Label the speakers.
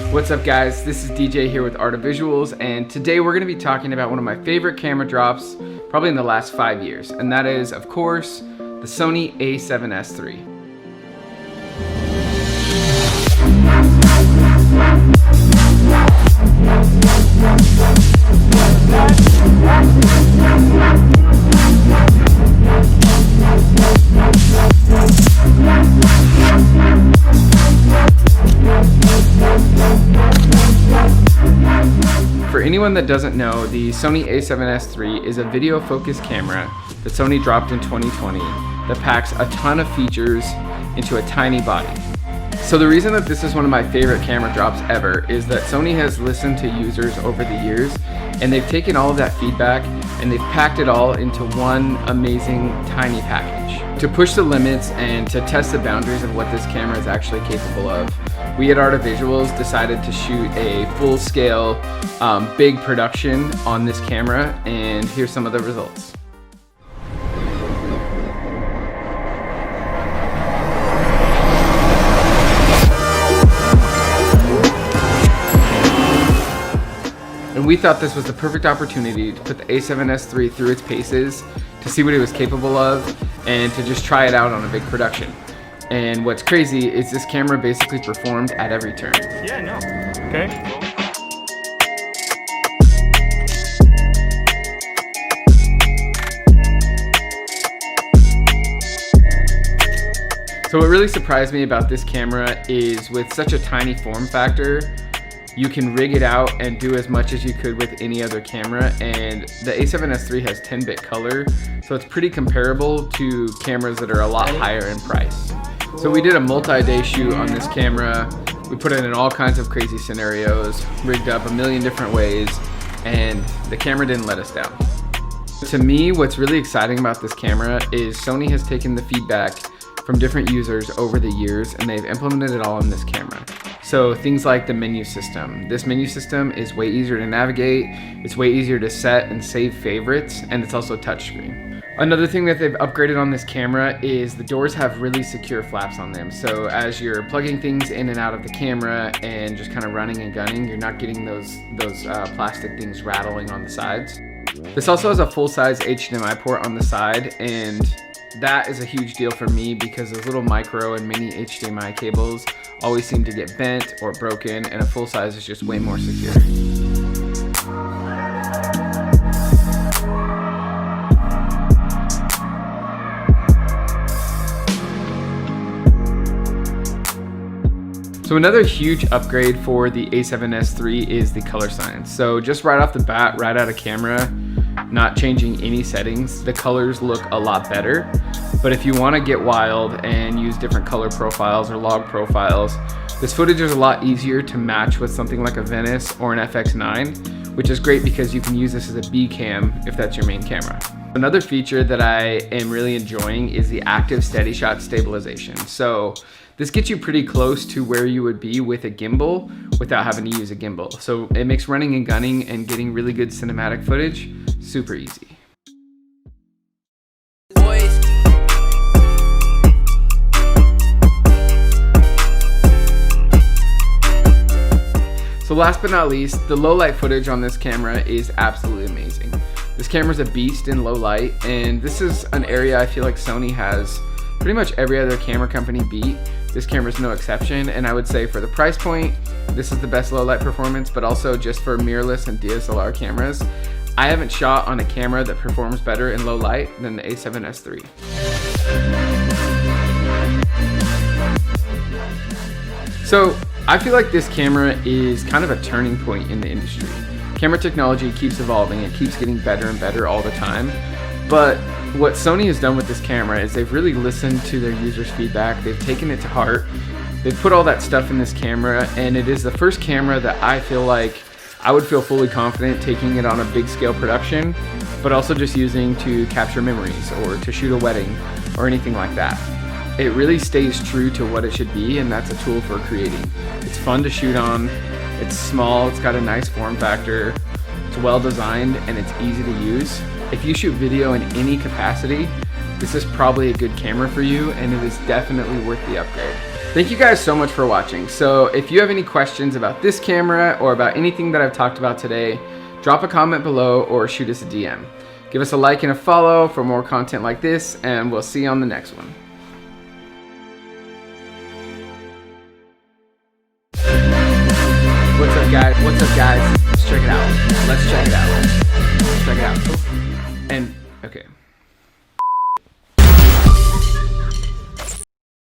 Speaker 1: What's up guys, this is DJ here with Art of Visuals, and today we're going to be talking about one of my favorite camera drops probably in the last 5 years, and that is of course the Sony a7SIII. For anyone that doesn't know, the Sony a7SIII is a video focus camera that Sony dropped in 2020 that packs a ton of features into a tiny body. So the reason that this is one of my favorite camera drops ever is that Sony has listened to users over the years, and they've taken all of that feedback and they've packed it all into one amazing tiny package. To push the limits and to test the boundaries of what this camera is actually capable of, we at Art of Visuals decided to shoot a full-scale, big production on this camera, and here's some of the results. And we thought this was the perfect opportunity to put the a7SIII through its paces, to see what it was capable of, and to just try it out on a big production. And what's crazy is this camera basically performed at every turn.
Speaker 2: Yeah, no. Okay.
Speaker 1: So what really surprised me about this camera is with such a tiny form factor, you can rig it out and do as much as you could with any other camera, and the a7SIII has 10-bit color, so it's pretty comparable to cameras that are a lot higher in price. So we did a multi-day shoot on this camera. We put it in all kinds of crazy scenarios, rigged up a million different ways, and the camera didn't let us down. To me, what's really exciting about this camera is Sony has taken the feedback from different users over the years and they've implemented it all in this camera. So things like the menu system. This menu system is way easier to navigate, it's way easier to set and save favorites, and it's also touchscreen. Another thing that they've upgraded on this camera is the doors have really secure flaps on them. So as you're plugging things in and out of the camera and just kind of running and gunning, you're not getting those plastic things rattling on the sides. This also has a full-size HDMI port on the side, and that is a huge deal for me because those little micro and mini HDMI cables always seem to get bent or broken, and a full size is just way more secure. So another huge upgrade for the a7SIII is the color science. So just right off the bat, right out of camera, not changing any settings, the colors look a lot better. But if you want to get wild and use different color profiles or log profiles, this footage is a lot easier to match with something like a Venice or an FX9, which is great because you can use this as a B cam if that's your main camera. Another feature that I am really enjoying is the active steady shot stabilization. So this gets you pretty close to where you would be with a gimbal without having to use a gimbal. So it makes running and gunning and getting really good cinematic footage super easy. So last but not least, the low light footage on this camera is absolutely amazing. This camera's a beast in low light, and this is an area I feel like Sony has pretty much every other camera company beat. This camera's no exception, and I would say for the price point, this is the best low light performance, but also just for mirrorless and DSLR cameras, I haven't shot on a camera that performs better in low light than the a7SIII. So I feel like this camera is kind of a turning point in the industry. Camera technology keeps evolving, it keeps getting better and better all the time, but what Sony has done with this camera is they've really listened to their users' feedback, they've taken it to heart, they've put all that stuff in this camera, and it is the first camera that I feel like I would feel fully confident taking it on a big scale production, but also just using to capture memories or to shoot a wedding or anything like that. It really stays true to what it should be, and that's a tool for creating. It's fun to shoot on, it's small, it's got a nice form factor, it's well designed, and it's easy to use. If you shoot video in any capacity, this is probably a good camera for you, and it is definitely worth the upgrade. Thank you guys so much for watching. So if you have any questions about this camera or about anything that I've talked about today, drop a comment below or shoot us a DM. Give us a like and a follow for more content like this, and we'll see you on the next one. What's up guys? Let's check it out.